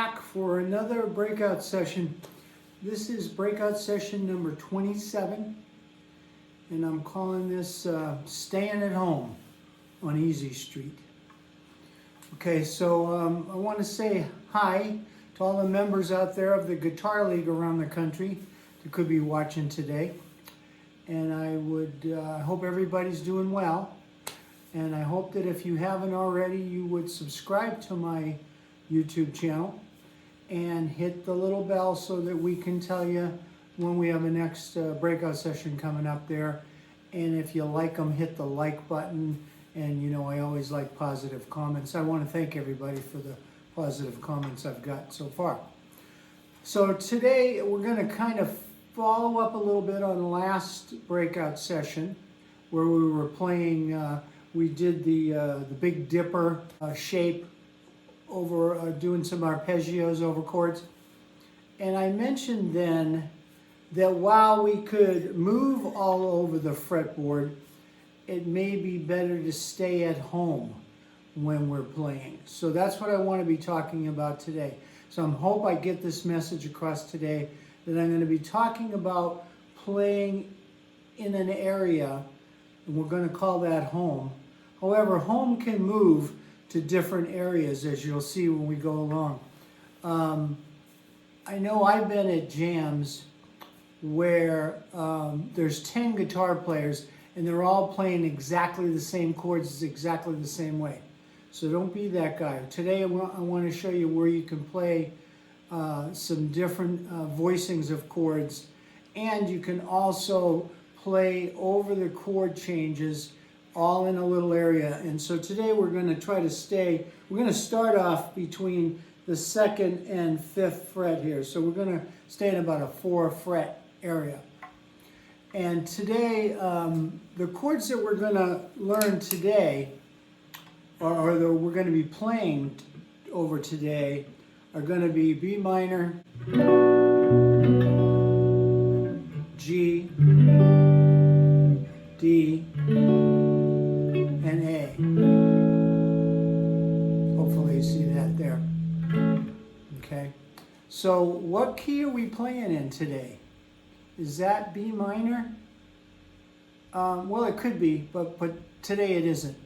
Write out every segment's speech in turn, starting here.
back for another breakout session. This is breakout session number 27, and I'm calling this Staying at Home on Easy Street. Okay, so I want to say hi to all the members out there of the Guitar League around the country that could be watching today. And I would hope everybody's doing well. And I hope that if you haven't already, you would subscribe to my YouTube channel and hit the little bell so that we can tell you when we have a next breakout session coming up there. And if you like them, hit the like button. And you know, I always like positive comments. I want to thank everybody for the positive comments I've got so far. So today we're going to kind of follow up a little bit on the last breakout session where we were playing, we did the Big Dipper shape over doing some arpeggios over chords. And I mentioned then that while we could move all over the fretboard, it may be better to stay at home when we're playing. So that's what I want to be talking about today. So I hope I get this message across today that I'm going to be talking about playing in an area, and we're going to call that home. However, home can move to different areas, as you'll see when we go along. I know I've been at jams where there's 10 guitar players and they're all playing exactly the same chords, exactly the same way. So don't be that guy. Today I want to show you where you can play some different voicings of chords, and you can also play over the chord changes all in a little area. And so today we're going to try to we're going to start off between the 2nd and 5th fret here. So we're going to stay in about a 4 fret area. And today, the chords that we're going to learn today, or that we're going to be playing over today, are going to be B minor, G, D, and A. Hopefully you see that there. Okay. So what key are we playing in today? Is that B minor? Well, it could be, but today it isn't.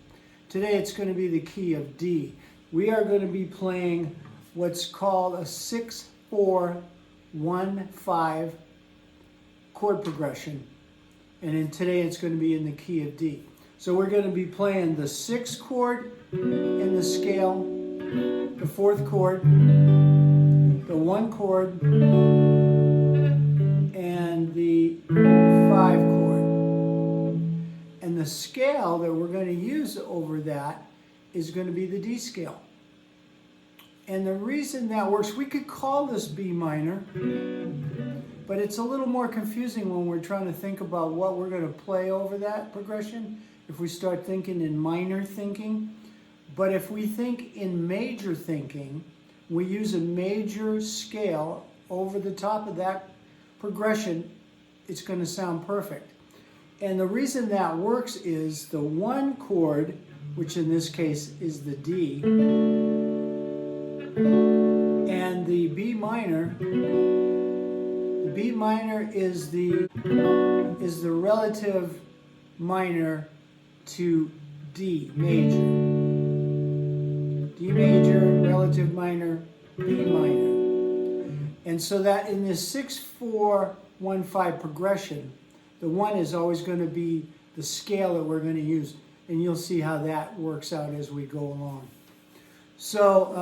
Today it's going to be the key of D. We are going to be playing what's called a 6-4-1-5 chord progression. And then today it's going to be in the key of D. So we're going to be playing the 6th chord in the scale, the 4th chord, the 1 chord, and the 5 chord. And the scale that we're going to use over that is going to be the D scale. And the reason that works, we could call this B minor, but it's a little more confusing when we're trying to think about what we're going to play over that progression if we start thinking in minor thinking. But if we think in major thinking, we use a major scale over the top of that progression, it's going to sound perfect. And the reason that works is the 1 chord, which in this case is the D, and the B minor is the relative minor to D major. D major, relative minor, B minor. And so that in this 6-4-1-5 progression, the 1 is always going to be the scale that we're going to use. And you'll see how that works out as we go along. So,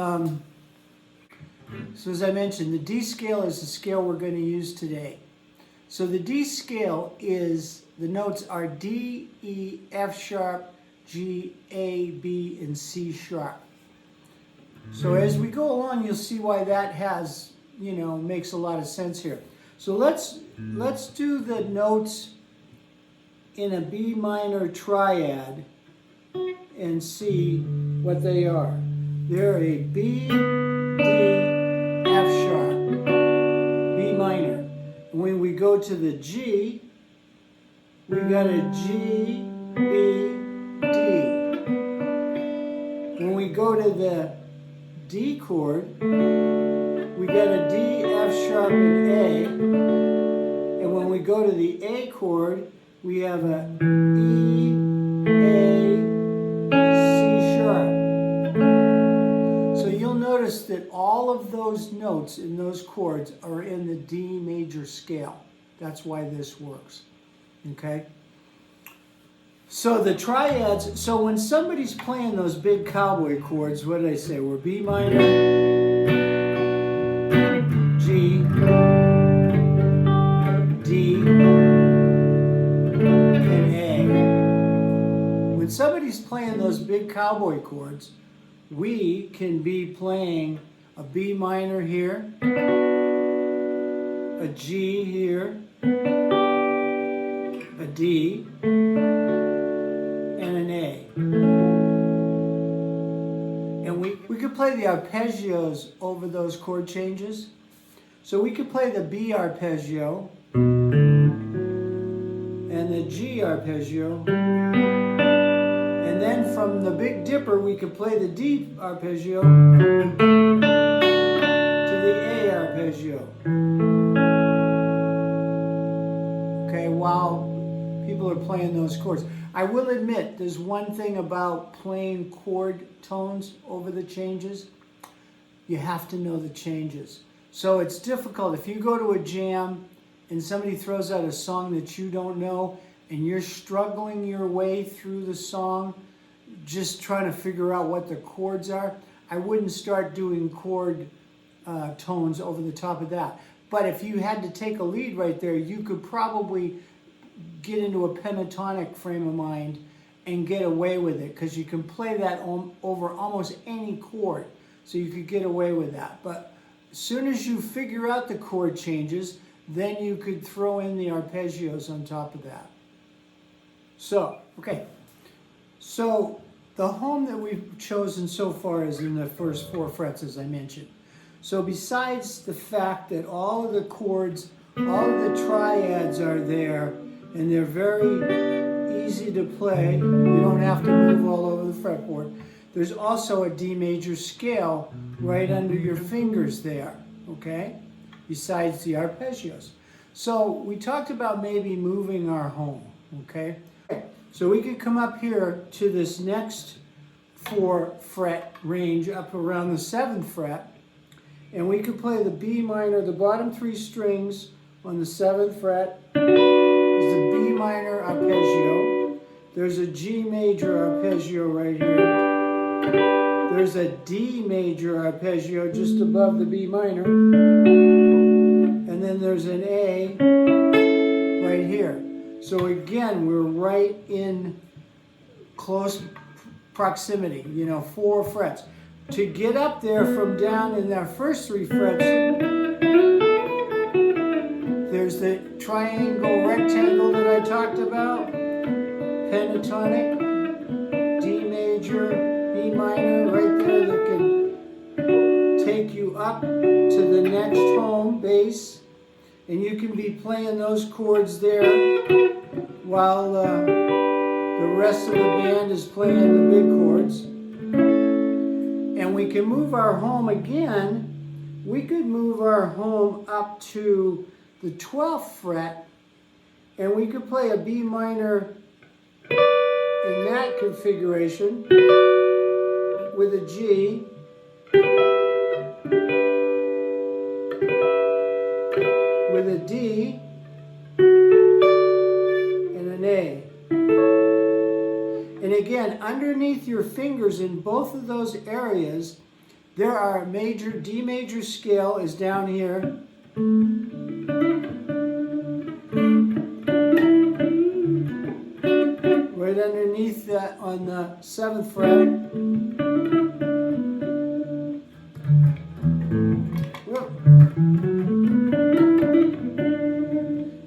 so as I mentioned, the D scale is the scale we're going to use today. So the D scale is, the notes are D, E, F sharp, G, A, B, and C sharp. So as we go along, you'll see why that has, you know, makes a lot of sense here. So let's do the notes in a B minor triad and see what they are. They're a B, D, F sharp, B minor. And when we go to the G, we got a G, B, D. When we go to the D chord, we get a D, F sharp, and A. And when we go to the A chord, we have a E, A, C sharp. So you'll notice that all of those notes in those chords are in the D major scale. That's why this works. Okay? So the triads, so when somebody's playing those big cowboy chords, what did I say? We're B minor, G, D, and A. When somebody's playing those big cowboy chords, we can be playing a B minor here, a G here, a D, and an A. And we could play the arpeggios over those chord changes. So we could play the B arpeggio and the G arpeggio. And then from the Big Dipper, we could play the D arpeggio to the A arpeggio. Okay, while people are playing those chords. I will admit, there's one thing about playing chord tones over the changes. You have to know the changes. So it's difficult. If you go to a jam and somebody throws out a song that you don't know and you're struggling your way through the song, just trying to figure out what the chords are, I wouldn't start doing chord tones over the top of that. But if you had to take a lead right there, you could probably get into a pentatonic frame of mind and get away with it, because you can play that over almost any chord, so you could get away with that. But as soon as you figure out the chord changes, then you could throw in the arpeggios on top of that. So, okay. So the home that we've chosen so far is in the first 4 frets, as I mentioned. So besides the fact that all of the chords, all of the triads are there, and they're very easy to play, you don't have to move all over the fretboard, there's also a D major scale right under your fingers there, okay? Besides the arpeggios. So we talked about maybe moving our home, okay? So we could come up here to this next 4 fret range up around the 7th fret, and we could play the B minor, the bottom 3 strings on the 7th fret is the B minor arpeggio. There's a G major arpeggio right here. There's a D major arpeggio just above the B minor. And then there's an A right here. So again, we're right in close proximity, 4 frets. To get up there from down in our first 3 frets, there's the triangle rectangle that I talked about, pentatonic, D major, B minor, right there, that can take you up to the next home base, and you can be playing those chords there while the rest of the band is playing the big chords. And we can move our home again. We could move our home up to the 12th fret, and we could play a B minor in that configuration with a G, with a D, and an A. And again, underneath your fingers in both of those areas, there are major, D major scale is down here. Right underneath that on the 7th fret.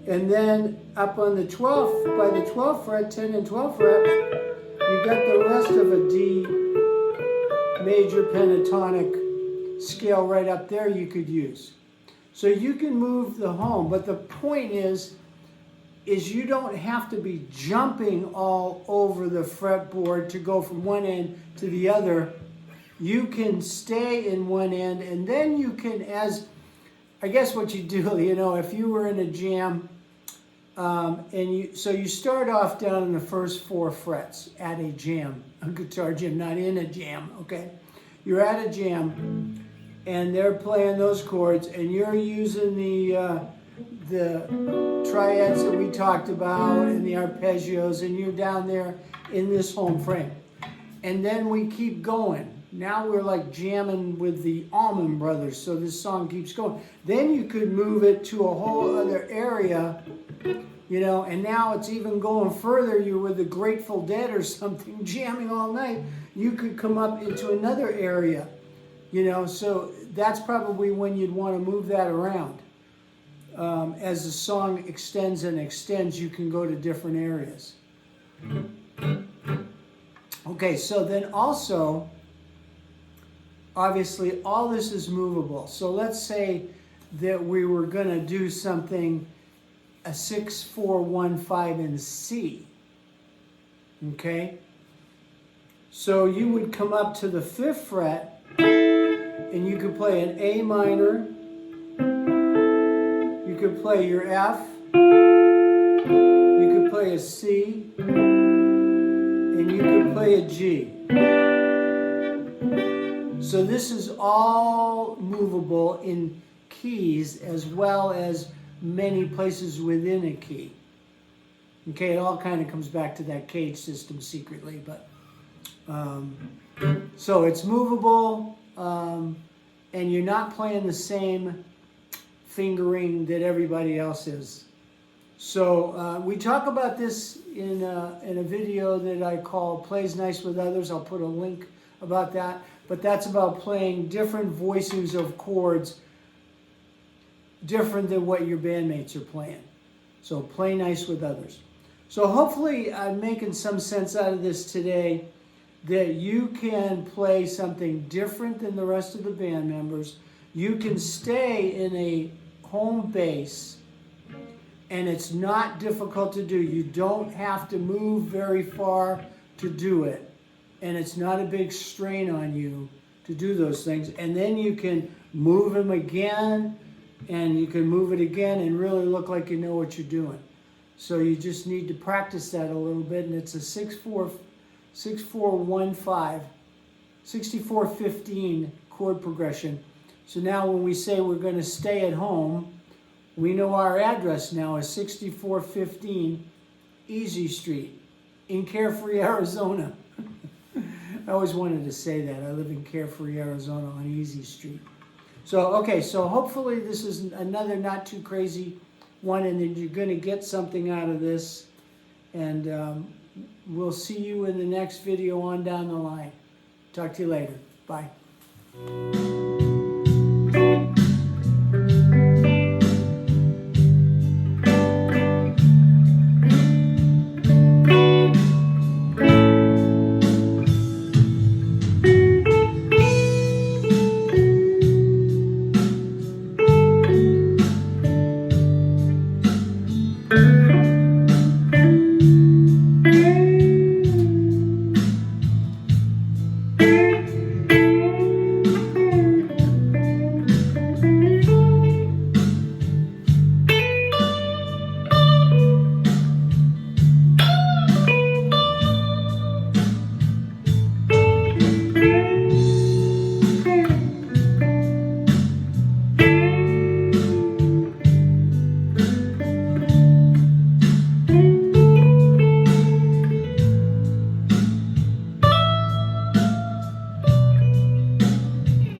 And then up on the 12th, by the 12th fret, 10 and 12th fret, you got the rest of a D major pentatonic scale right up there you could use. So you can move the home, but the point is you don't have to be jumping all over the fretboard to go from one end to the other, you can stay in one end, and then you can, as I guess what you do, you know, if you were in a jam, so you start off down in the first 4 frets at a jam, a guitar jam, not in a jam, okay? You're at a jam, and they're playing those chords, and you're using the triads that we talked about, and the arpeggios, and you're down there in this home frame. And then we keep going. Now we're like jamming with the Allman Brothers, so this song keeps going. Then you could move it to a whole other area, you know, and now it's even going further. You're with the Grateful Dead or something, jamming all night. You could come up into another area, you know, so that's probably when you'd want to move that around. As the song extends and extends, you can go to different areas. Okay, so then also, obviously, all this is movable. So let's say that we were going to do something, a 6-4-1-5 in C. Okay? So you would come up to the 5th fret, and you could play an A minor. You could play your F. You could play a C. And you could play a G. So this is all movable in keys as well as many places within a key. Okay, it all kind of comes back to that cage system secretly, but so it's movable, and you're not playing the same fingering that everybody else is. So we talk about this in a video that I call Plays Nice with Others. I'll put a link about that. But that's about playing different voicings of chords different than what your bandmates are playing. So play nice with others. So hopefully I'm making some sense out of this today, that you can play something different than the rest of the band members. You can stay in a home base, and it's not difficult to do. You don't have to move very far to do it. And it's not a big strain on you to do those things. And then you can move them again, and you can move it again and really look like you know what you're doing. So you just need to practice that a little bit. And it's a 6-4-1-5, 64-15 chord progression. So now when we say we're going to stay at home, we know our address now is 6415 Easy Street in Carefree, Arizona. I always wanted to say that. I live in Carefree, Arizona on Easy Street. So, okay, so hopefully this is another not too crazy one, and that you're going to get something out of this. And we'll see you in the next video on down the line. Talk to you later. Bye.